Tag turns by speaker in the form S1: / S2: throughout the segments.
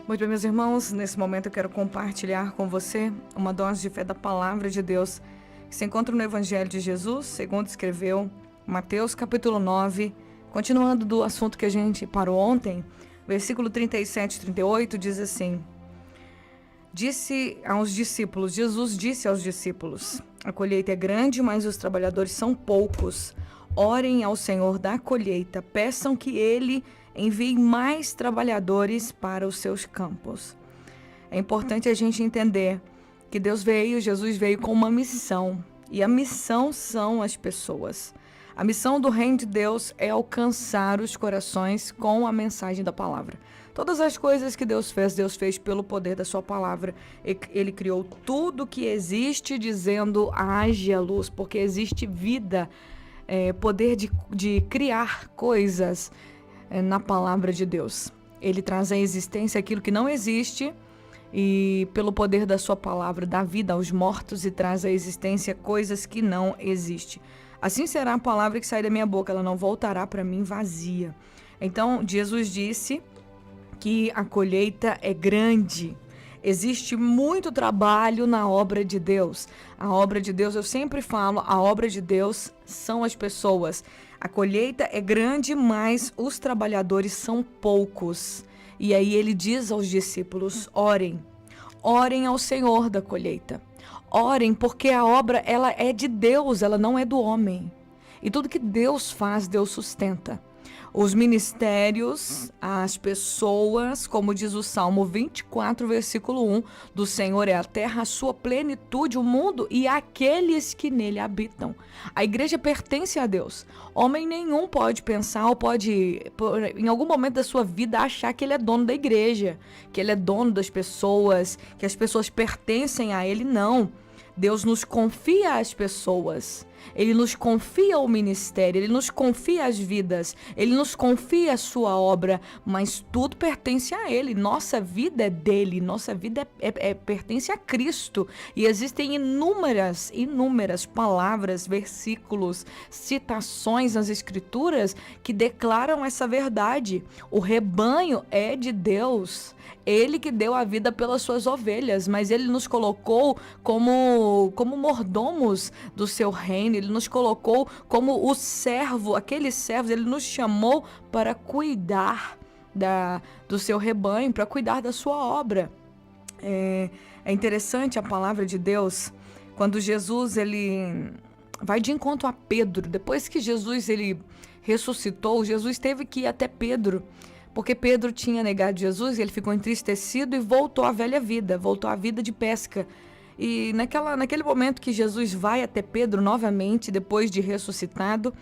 S1: Muito bem, meus irmãos, nesse momento eu quero compartilhar com você uma dose de fé da palavra de Deus que se encontra no Evangelho de Jesus, segundo escreveu Mateus capítulo 9, continuando do assunto que a gente parou ontem, versículo 37 e 38 diz assim: Jesus disse aos discípulos: a colheita é grande, mas os trabalhadores são poucos. Orem ao Senhor da colheita, peçam que Ele envie mais trabalhadores para os seus campos. É importante a gente entender que Jesus veio com uma missão, e a missão são as pessoas. A missão do reino de Deus é alcançar os corações com a mensagem da palavra. Todas as coisas que Deus fez pelo poder da sua palavra. Ele criou tudo que existe dizendo haja luz, porque existe vida, poder de criar coisas na palavra de Deus. Ele traz à existência aquilo que não existe e pelo poder da sua palavra dá vida aos mortos e traz à existência coisas que não existem. Assim será a palavra que sai da minha boca, ela não voltará para mim vazia. Então, Jesus disse que a colheita é grande. Existe muito trabalho na obra de Deus. A obra de Deus, eu sempre falo, a obra de Deus são as pessoas. A colheita é grande, mas os trabalhadores são poucos. E aí ele diz aos discípulos: orem ao Senhor da colheita. Orem, porque a obra ela é de Deus, ela não é do homem. E tudo que Deus faz, Deus sustenta. Os ministérios, as pessoas, como diz o Salmo 24, versículo 1, do Senhor é a terra, a sua plenitude, o mundo e aqueles que nele habitam. A igreja pertence a Deus. Homem nenhum pode pensar ou pode, em algum momento da sua vida, achar que ele é dono da igreja, que ele é dono das pessoas, que as pessoas pertencem a ele. Não. Deus nos confia as pessoas. Ele nos confia o ministério, Ele nos confia as vidas, Ele nos confia a sua obra, mas tudo pertence a Ele. Nossa vida é dele, nossa vida pertence a Cristo. E existem inúmeras palavras, versículos, citações nas Escrituras que declaram essa verdade. O rebanho é de Deus. Ele que deu a vida pelas suas ovelhas, mas Ele nos colocou como mordomos do seu reino. Ele nos colocou como o servo, aqueles servos. Ele nos chamou para cuidar do seu rebanho, para cuidar da sua obra. É interessante a palavra de Deus, quando Jesus ele vai de encontro a Pedro. Depois que Jesus ele ressuscitou, Jesus teve que ir até Pedro, porque Pedro tinha negado Jesus, ele ficou entristecido e voltou à velha vida, voltou à vida de pesca. E naquele momento que Jesus vai até Pedro novamente, depois de ressuscitado,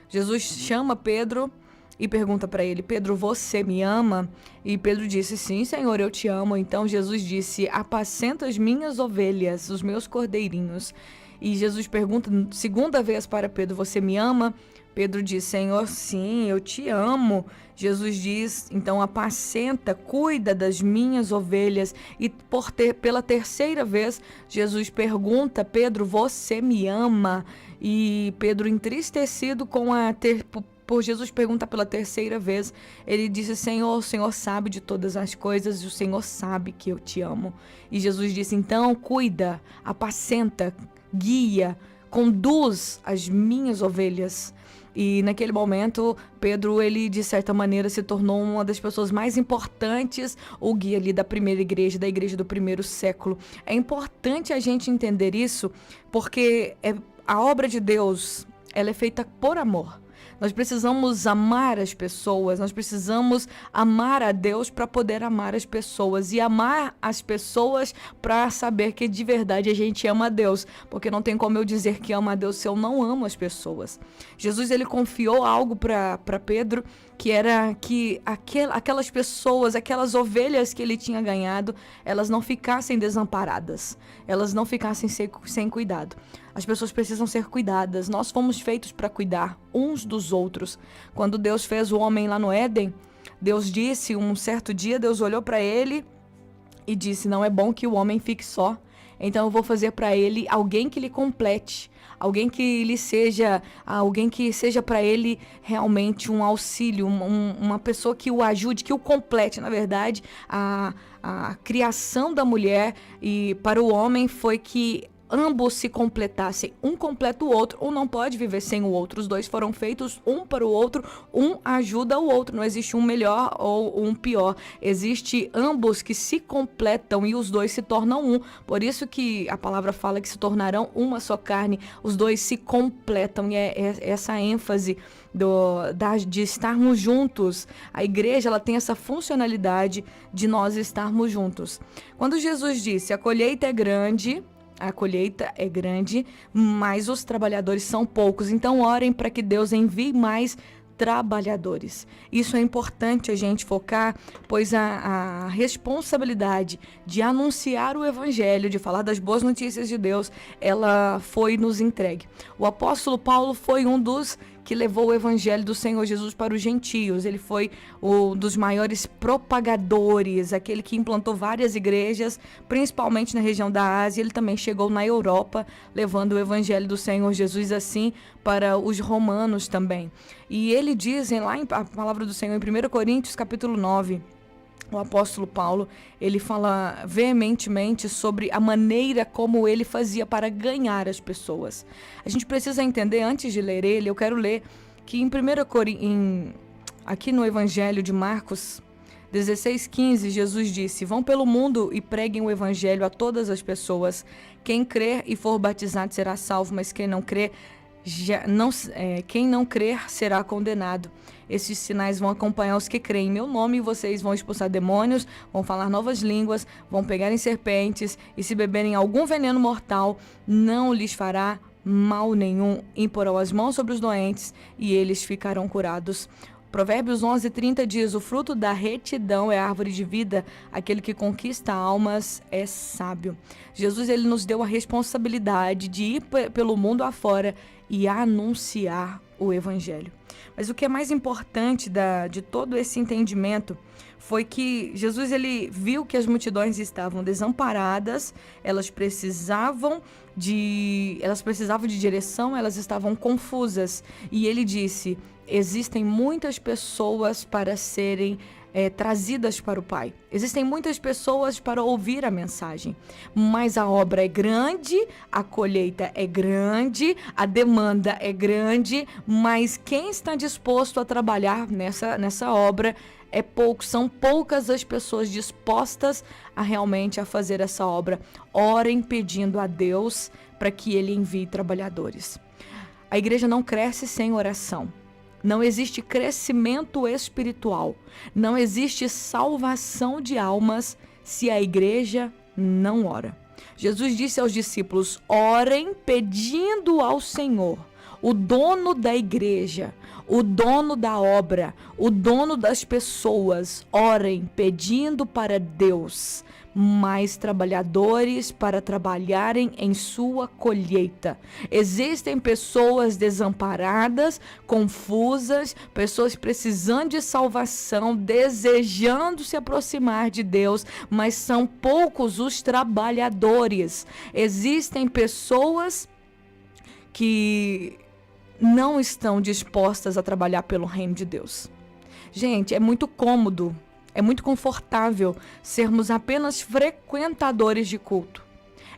S1: Jesus chama Pedro e pergunta para ele: Pedro, você me ama? E Pedro disse: sim, Senhor, eu te amo. Então Jesus disse: apacenta as minhas ovelhas, os meus cordeirinhos. E Jesus pergunta segunda vez para Pedro: você me ama? Pedro diz: Senhor, sim, eu te amo. Jesus diz: então apacenta, cuida das minhas ovelhas. E pela terceira vez, Jesus pergunta: Pedro, você me ama? E Pedro, entristecido por Jesus perguntar pela terceira vez, ele disse: Senhor, o Senhor sabe de todas as coisas e o Senhor sabe que eu te amo. E Jesus disse: então cuida, apacenta, guia, conduz as minhas ovelhas. E naquele momento, Pedro, ele de certa maneira se tornou uma das pessoas mais importantes, o guia ali da primeira igreja, da igreja do primeiro século. É importante a gente entender isso, porque a obra de Deus, ela é feita por amor. Nós precisamos amar as pessoas, nós precisamos amar a Deus para poder amar as pessoas, e amar as pessoas para saber que de verdade a gente ama a Deus, porque não tem como eu dizer que amo a Deus se eu não amo as pessoas. Jesus ele confiou algo para Pedro, que era que aquelas pessoas, aquelas ovelhas que ele tinha ganhado, elas não ficassem desamparadas, elas não ficassem sem cuidado. As pessoas precisam ser cuidadas. Nós fomos feitos para cuidar uns dos outros. Quando Deus fez o homem lá no Éden, Deus disse, um certo dia, Deus olhou para ele e disse: não é bom que o homem fique só. então eu vou fazer para ele alguém que lhe complete, alguém que seja para ele realmente um auxílio, uma pessoa que o ajude, que o complete. Na verdade, a criação da mulher e para o homem foi que ambos se completassem, um completa o outro, um não pode viver sem o outro, os dois foram feitos um para o outro, um ajuda o outro, não existe um melhor ou um pior, existe ambos que se completam e os dois se tornam um, por isso que a palavra fala que se tornarão uma só carne, os dois se completam, e é essa ênfase de estarmos juntos. A igreja, ela tem essa funcionalidade de nós estarmos juntos. Quando Jesus disse, a colheita é grande, mas os trabalhadores são poucos. Então orem para que Deus envie mais trabalhadores. Isso é importante a gente focar, pois a responsabilidade de anunciar o evangelho, de falar das boas notícias de Deus, ela foi nos entregue. O apóstolo Paulo foi um dos que levou o evangelho do Senhor Jesus para os gentios. Ele foi um dos maiores propagadores, aquele que implantou várias igrejas, principalmente na região da Ásia. Ele também chegou na Europa, levando o evangelho do Senhor Jesus assim para os romanos também. E ele diz lá em a palavra do Senhor em 1 Coríntios capítulo 9, o apóstolo Paulo, ele fala veementemente sobre a maneira como ele fazia para ganhar as pessoas. A gente precisa entender, antes de ler ele, eu quero ler que em 1 Coríntios, aqui no Evangelho de Marcos 16:15, Jesus disse, vão pelo mundo e preguem o evangelho a todas as pessoas. Quem crer e for batizado será salvo, mas quem não crer será condenado. Esses sinais vão acompanhar os que creem em meu nome, e vocês vão expulsar demônios, vão falar novas línguas, vão pegar em serpentes, e se beberem algum veneno mortal, não lhes fará mal nenhum. Imporão as mãos sobre os doentes e eles ficarão curados. Provérbios 11:30 diz, o fruto da retidão é a árvore de vida, aquele que conquista almas é sábio. Jesus, ele nos deu a responsabilidade de ir pelo mundo afora e anunciar o evangelho. Mas o que é mais importante de todo esse entendimento foi que Jesus, ele viu que as multidões estavam desamparadas, elas precisavam de direção, elas estavam confusas. E ele disse, existem muitas pessoas para serem trazidas para o Pai. Existem muitas pessoas para ouvir a mensagem, mas a obra é grande, a colheita é grande, a demanda é grande, mas quem está disposto a trabalhar nessa obra é pouco, são poucas as pessoas dispostas a realmente fazer essa obra. Orem pedindo a Deus para que Ele envie trabalhadores. A igreja não cresce sem oração. Não existe crescimento espiritual, não existe salvação de almas se a igreja não ora. Jesus disse aos discípulos, orem pedindo ao Senhor, o dono da igreja, o dono da obra, o dono das pessoas, orem pedindo para Deus mais trabalhadores para trabalharem em sua colheita. Existem pessoas desamparadas, confusas, pessoas precisando de salvação, desejando se aproximar de Deus, mas são poucos os trabalhadores. Existem pessoas que não estão dispostas a trabalhar pelo reino de Deus. Gente, é muito cômodo, é muito confortável sermos apenas frequentadores de culto.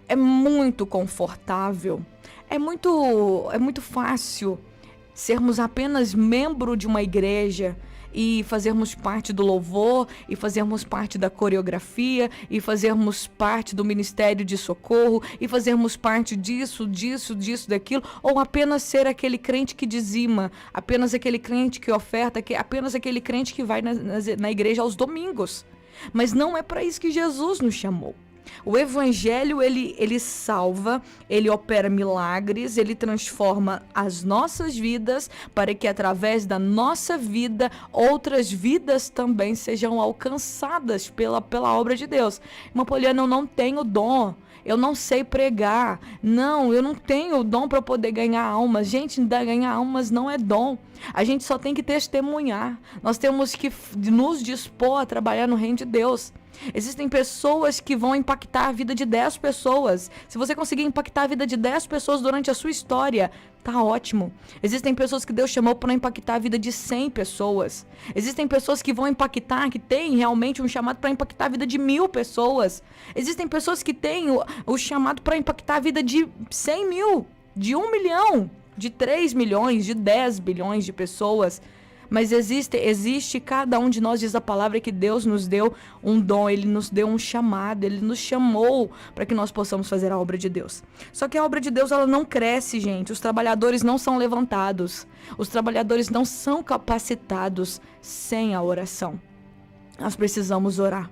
S1: É muito confortável, é muito fácil sermos apenas membro de uma igreja e fazermos parte do louvor, e fazermos parte da coreografia, e fazermos parte do ministério de socorro, e fazermos parte disso, daquilo, ou apenas ser aquele crente que dizima, apenas aquele crente que oferta, apenas aquele crente que vai na igreja aos domingos. Mas não é para isso que Jesus nos chamou. O evangelho, ele salva, ele opera milagres, ele transforma as nossas vidas para que através da nossa vida, outras vidas também sejam alcançadas pela obra de Deus. Irmã Poliana, eu não tenho dom, eu não sei pregar, não, eu não tenho dom para poder ganhar almas. Gente, ganhar almas não é dom. A gente só tem que testemunhar. Nós temos que nos dispor a trabalhar no reino de Deus. Existem pessoas que vão impactar a vida de 10 pessoas. Se você conseguir impactar a vida de 10 pessoas durante a sua história, tá ótimo. Existem pessoas que Deus chamou para impactar a vida de 100 pessoas. Existem pessoas que vão impactar, que têm realmente um chamado para impactar a vida de 1000 pessoas. Existem pessoas que têm o chamado para impactar a vida de 100 mil, de 1 milhão, de 3 milhões, de 10 bilhões de pessoas. Mas existe cada um de nós, diz a palavra, que Deus nos deu um dom, Ele nos deu um chamado, Ele nos chamou para que nós possamos fazer a obra de Deus. Só que a obra de Deus, ela não cresce, gente. Os trabalhadores não são levantados. Os trabalhadores não são capacitados sem a oração. Nós precisamos orar.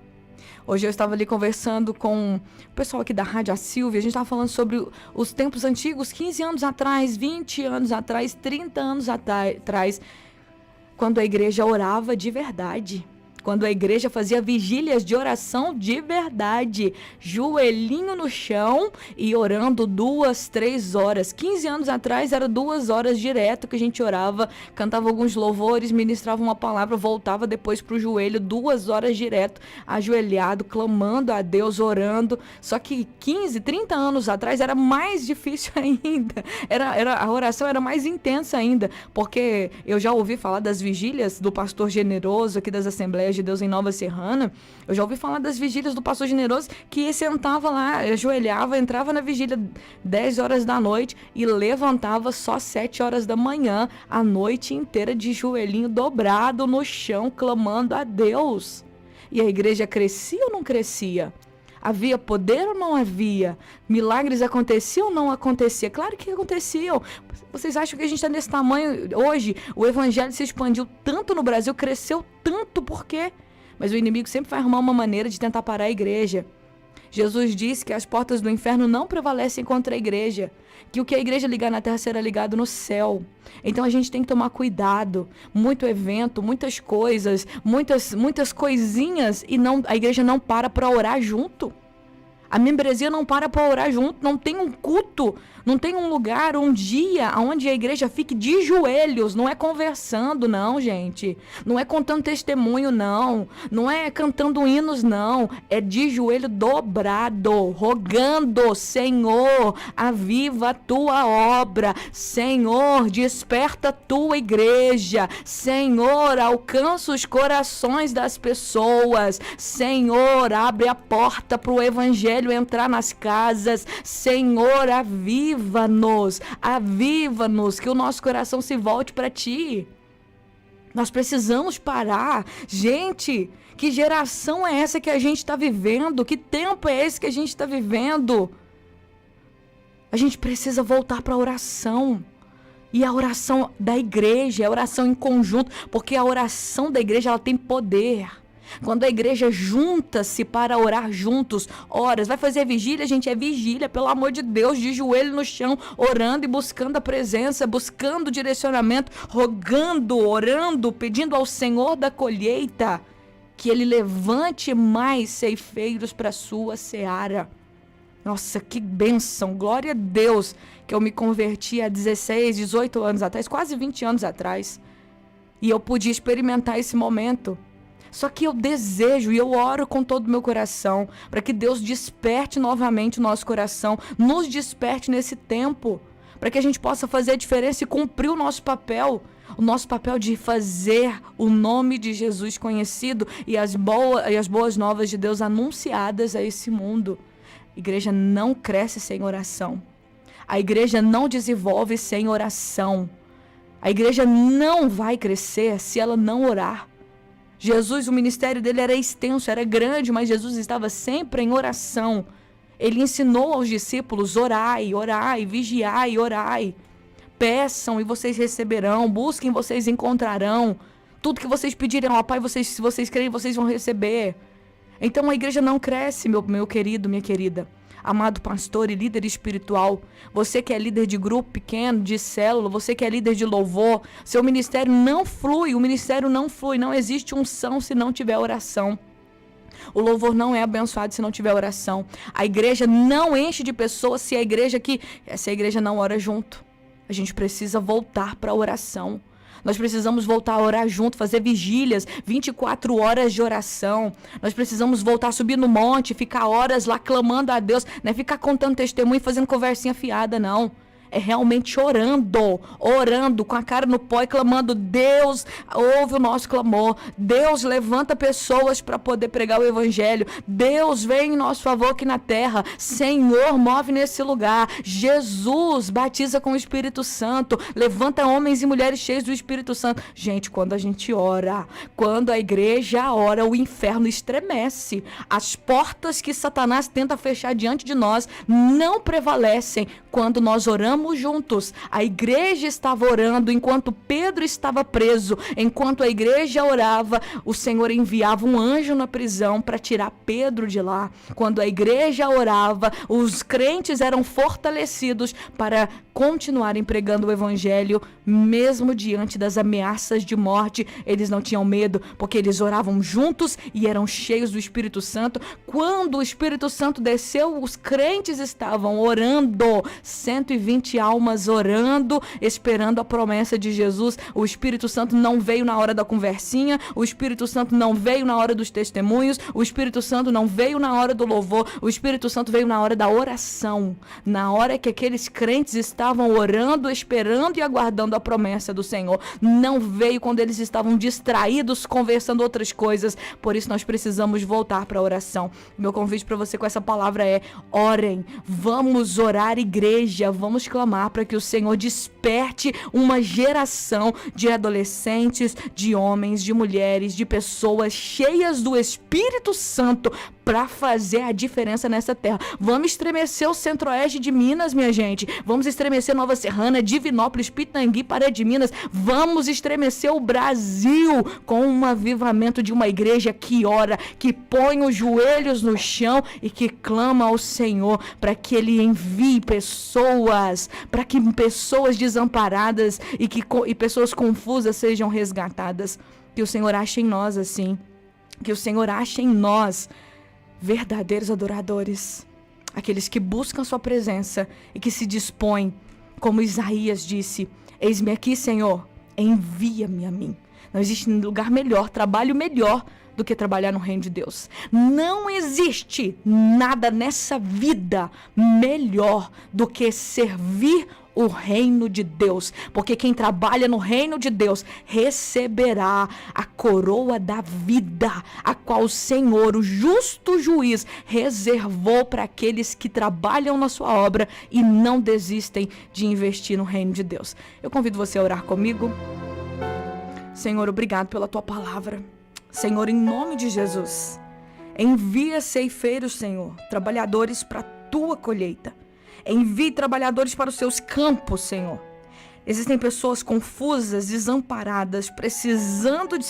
S1: Hoje eu estava ali conversando com o pessoal aqui da Rádio, a Silvia. A gente estava falando sobre os tempos antigos, 15 anos atrás, 20 anos atrás, 30 anos atrás, quando a igreja orava de verdade, quando a igreja fazia vigílias de oração de verdade, joelhinho no chão e orando 2, 3 horas. 15 anos atrás era 2 horas direto que a gente orava, cantava alguns louvores, ministrava uma palavra, voltava depois pro joelho, 2 horas direto, ajoelhado, clamando a Deus, orando. Só que 15, 30 anos atrás era mais difícil ainda, a oração era mais intensa ainda, porque eu já ouvi falar das vigílias do pastor Generoso aqui das Assembleias de Deus em Nova Serrana. Eu já ouvi falar das vigílias do pastor Generoso, que sentava lá, ajoelhava, entrava na vigília 10 horas da noite e levantava só 7 horas da manhã, a noite inteira de joelhinho dobrado no chão, clamando a Deus. E a igreja crescia ou não crescia? Havia poder ou não havia? Milagres aconteciam ou não acontecia? Claro que aconteciam. Vocês acham que a gente está nesse tamanho hoje? O evangelho se expandiu tanto no Brasil, cresceu tanto, por quê? Mas o inimigo sempre vai arrumar uma maneira de tentar parar a igreja. Jesus disse que as portas do inferno não prevalecem contra a igreja, que o que a igreja ligar na terra será ligado no céu. Então a gente tem que tomar cuidado, muito evento, muitas coisas, muitas coisinhas, e a igreja não para orar junto. A membresia não para orar junto, não tem um culto, não tem um lugar, um dia onde a igreja fique de joelhos, não é conversando não, gente, não é contando testemunho não, não é cantando hinos não, é de joelho dobrado, rogando: Senhor, aviva a tua obra, Senhor, desperta a tua igreja, Senhor, alcança os corações das pessoas, Senhor, abre a porta para o evangelho entrar nas casas, Senhor, aviva-nos, que o nosso coração se volte para ti. Nós precisamos parar. Gente, que geração é essa que a gente está vivendo? Que tempo é esse que a gente está vivendo? A gente precisa voltar para a oração. E a oração da igreja, a oração em conjunto, porque a oração da igreja, ela tem poder. Quando a igreja junta-se para orar juntos, horas, vai fazer vigília, gente, é vigília, pelo amor de Deus, de joelho no chão, orando e buscando a presença, buscando direcionamento, rogando, orando, pedindo ao Senhor da colheita que Ele levante mais ceifeiros para a sua seara. Nossa, que bênção, glória a Deus, que eu me converti há 16, 18 anos atrás, quase 20 anos atrás, e eu pude experimentar esse momento. Só que eu desejo e eu oro com todo o meu coração para que Deus desperte novamente o nosso coração, nos desperte nesse tempo, para que a gente possa fazer a diferença e cumprir o nosso papel de fazer o nome de Jesus conhecido e as boas novas de Deus anunciadas a esse mundo. A igreja não cresce sem oração. A igreja não desenvolve sem oração. A igreja não vai crescer se ela não orar. Jesus, o ministério dele era extenso, era grande, mas Jesus estava sempre em oração. Ele ensinou aos discípulos: orai, orai, vigiai, orai. Peçam e vocês receberão, busquem e vocês encontrarão. Tudo que vocês pedirem ao Pai, se vocês crerem, vocês vão receber. Então a igreja não cresce, meu querido, minha querida. Amado pastor e líder espiritual, você que é líder de grupo pequeno, de célula, você que é líder de louvor, seu ministério não flui, o ministério não flui, não existe unção se não tiver oração. O louvor não é abençoado se não tiver oração. A igreja não enche de pessoas se a igreja não ora junto. A gente precisa voltar para a oração. Nós precisamos voltar a orar junto, fazer vigílias, 24 horas de oração. Nós precisamos voltar a subir no monte, ficar horas lá clamando a Deus. Não é ficar contando testemunho e fazendo conversinha fiada, não. É realmente orando com a cara no pó e clamando: Deus, ouve o nosso clamor. Deus, levanta pessoas para poder pregar o evangelho. Deus, vem em nosso favor aqui na terra. Senhor, move nesse lugar. Jesus, batiza com o Espírito Santo. Levanta homens e mulheres cheios do Espírito Santo. Gente, quando a gente ora, quando a igreja ora, o inferno estremece. As portas que Satanás tenta fechar diante de nós não prevalecem quando nós oramos juntos. A igreja estava orando enquanto Pedro estava preso. Enquanto a igreja orava, o Senhor enviava um anjo na prisão para tirar Pedro de lá. Quando a igreja orava, os crentes eram fortalecidos para continuarem pregando o evangelho, mesmo diante das ameaças de morte. Eles não tinham medo, porque eles oravam juntos e eram cheios do Espírito Santo. Quando o Espírito Santo desceu, os crentes estavam orando, 120 almas orando, esperando a promessa de Jesus. O Espírito Santo não veio na hora da conversinha, o Espírito Santo não veio na hora dos testemunhos, o Espírito Santo não veio na hora do louvor, o Espírito Santo veio na hora da oração, na hora que aqueles crentes estavam orando, esperando e aguardando a promessa do Senhor. Não veio quando eles estavam distraídos, conversando outras coisas. Por isso nós precisamos voltar para a oração. Meu convite para você com essa palavra é: orem, vamos orar, igreja, vamos clamar para que o Senhor desperte uma geração de adolescentes, de homens, de mulheres, de pessoas cheias do Espírito Santo para fazer a diferença nessa terra. Vamos estremecer o centro-oeste de Minas, minha gente. Vamos estremecer Nova Serrana, Divinópolis, Pitangui, Pará de Minas. Vamos estremecer o Brasil com um avivamento de uma igreja que ora, que põe os joelhos no chão e que clama ao Senhor para que Ele envie pessoas, para que pessoas desamparadas e pessoas confusas sejam resgatadas. Que o Senhor ache em nós assim. Que o Senhor ache em nós verdadeiros adoradores, aqueles que buscam sua presença e que se dispõem, como Isaías disse: eis-me aqui, Senhor, envia-me a mim. Não existe lugar melhor, trabalho melhor do que trabalhar no reino de Deus. Não existe nada nessa vida melhor do que servir o reino de Deus, porque quem trabalha no reino de Deus receberá a coroa da vida, a qual o Senhor, o justo juiz, reservou para aqueles que trabalham na sua obra e não desistem de investir no reino de Deus. Eu convido você a orar comigo. Senhor, obrigado pela tua palavra. Senhor, em nome de Jesus, envia ceifeiros, Senhor, trabalhadores para a tua colheita. Envie trabalhadores para os seus campos, Senhor. Existem pessoas confusas, desamparadas, precisando de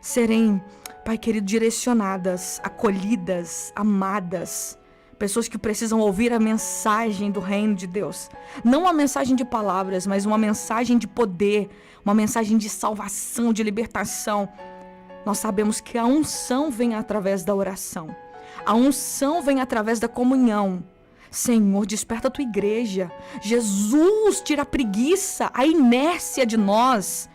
S1: serem, Pai querido, direcionadas, acolhidas, amadas. Pessoas que precisam ouvir a mensagem do reino de Deus. Não uma mensagem de palavras, mas uma mensagem de poder, uma mensagem de salvação, de libertação. Nós sabemos que a unção vem através da oração. A unção vem através da comunhão. Senhor, desperta a tua igreja. Jesus, tira a preguiça, a inércia de nós,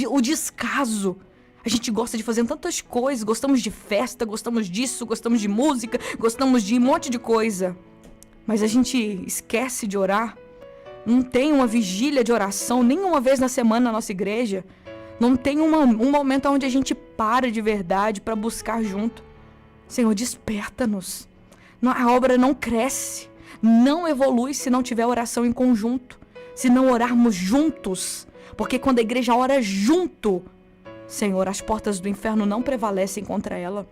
S1: o descaso. A gente gosta de fazer tantas coisas, gostamos de festa, gostamos disso, gostamos de música, gostamos de um monte de coisa. Mas a gente esquece de orar. Não tem uma vigília de oração nenhuma vez na semana na nossa igreja. Não tem um momento onde a gente para de verdade para buscar junto. Senhor, desperta-nos. A obra não cresce, não evolui se não tiver oração em conjunto, se não orarmos juntos. Porque quando a igreja ora junto, Senhor, as portas do inferno não prevalecem contra ela.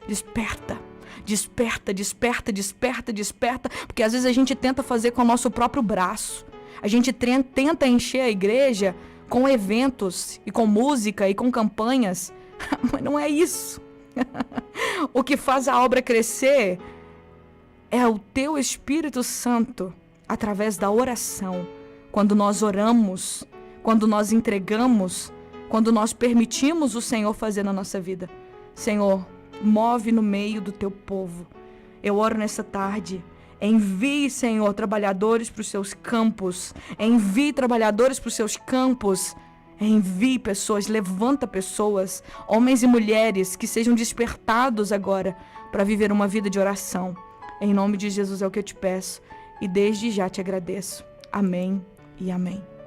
S1: Desperta, desperta, desperta, desperta, desperta. Porque às vezes a gente tenta fazer com o nosso próprio braço. A gente tenta encher a igreja com eventos e com música e com campanhas. Mas não é isso. O que faz a obra crescer é o teu Espírito Santo, através da oração. Quando nós oramos, quando nós entregamos, quando nós permitimos o Senhor fazer na nossa vida. Senhor, move no meio do teu povo. Eu oro nessa tarde. Envie, Senhor, trabalhadores para os seus campos. Envie trabalhadores para os seus campos. Envie pessoas, levanta pessoas, homens e mulheres que sejam despertados agora para viver uma vida de oração. Em nome de Jesus é o que eu te peço e desde já te agradeço. Amém e amém.